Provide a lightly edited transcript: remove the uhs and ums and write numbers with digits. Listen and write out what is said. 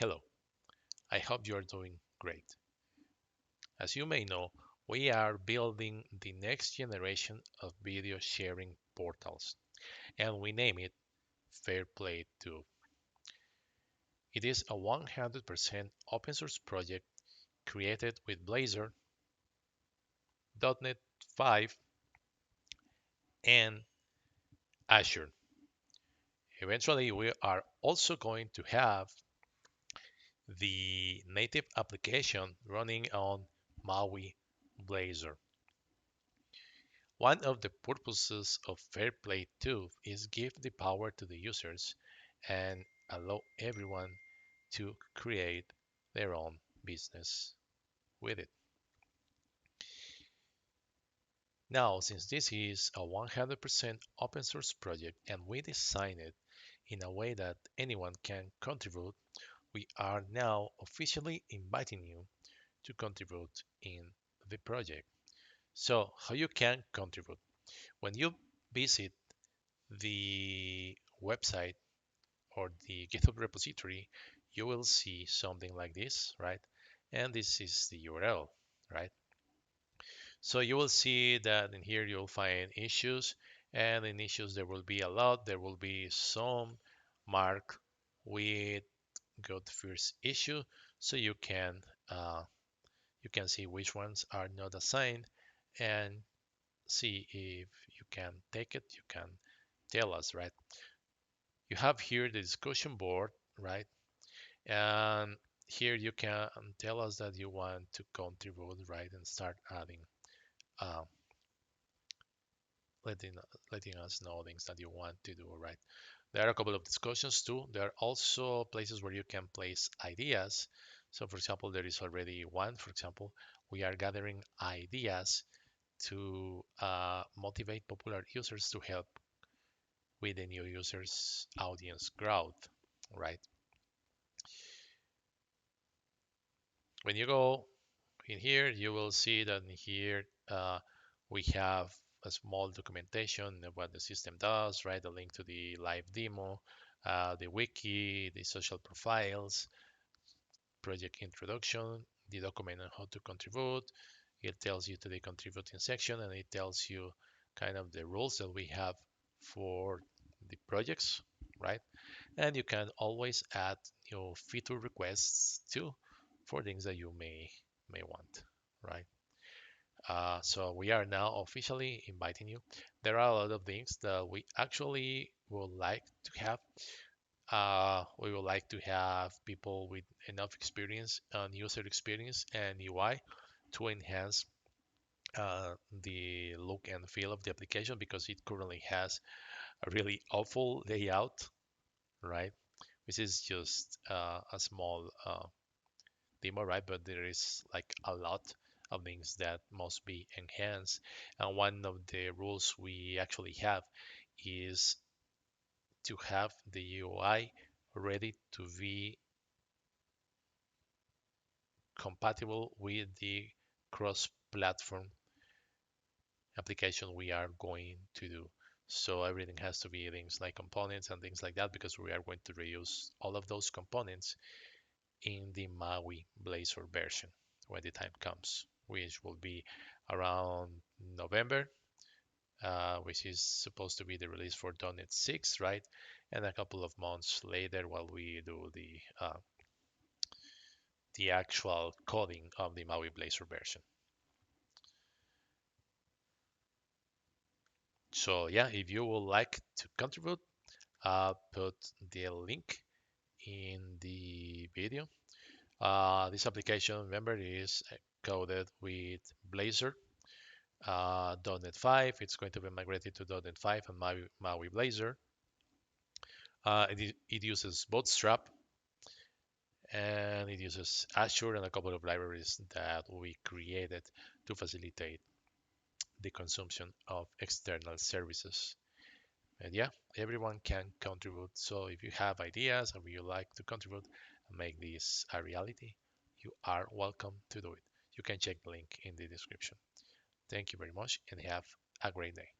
Hello, I hope you are doing great. As you may know, we are building the next generation of video sharing portals, and we name it FairPlayTube. It is a 100% open source project created with Blazor, .NET 5, and Azure. Eventually, we are also going to have the native application running on MAUI Blazor. One of the purposes of FairPlayTube is give the power to the users and allow everyone to create their own business with it. Now, since this is a 100% open source project and we designed it in a way that anyone can contribute, we are now officially inviting you to contribute in the project. So, how you can contribute? When you visit the website or the GitHub repository, you will see something like this, right? And this is the URL, right? So you will see that in here you'll find issues, and in issues there will be a lot. There will be some marked with go to first issue, so you can see which ones are not assigned and see if you can take it. You can tell us, right? You have here the discussion board, right? And here you can tell us that you want to contribute, right? And start adding, uh, letting, letting us know things that you want to do, right? There are a couple of discussions too. There are also places where you can place ideas. So for example, there is already one, for example, we are gathering ideas to motivate popular users to help with the new users audience growth, right? When you go in here, you will see that in here we have a small documentation of what the system does, right? The link to the live demo, the wiki, the social profiles, project introduction, the document on how to contribute. It tells you to the contributing section, and it tells you kind of the rules that we have for the projects, right? And you can always add your feature requests too for things that you may want, right? So we are now officially inviting you. There are a lot of things that we actually would like to have. We would like to have people with enough experience on user experience and UI to enhance the look and feel of the application because it currently has a really awful layout, right? Which is just a small demo, right? But there is like a lot of things that must be enhanced. And one of the rules we actually have is to have the UI ready to be compatible with the cross-platform application we are going to do. So everything has to be things like components and things like that because we are going to reuse all of those components in the MAUI Blazor version when the time comes, which will be around November, which is supposed to be the release for .NET 6, right? And a couple of months later, while we do the actual coding of the MAUI Blazor version. So yeah, if you would like to contribute, put the link in the video. This application, remember, is coded with Blazor .NET 5. It's going to be migrated to .NET 5 and MAUI Blazor. It uses Bootstrap and it uses Azure and a couple of libraries that we created to facilitate the consumption of external services. And yeah, everyone can contribute. So if you have ideas or you like to contribute and make this a reality, you are welcome to do it. You can check the link in the description. Thank you very much and have a great day.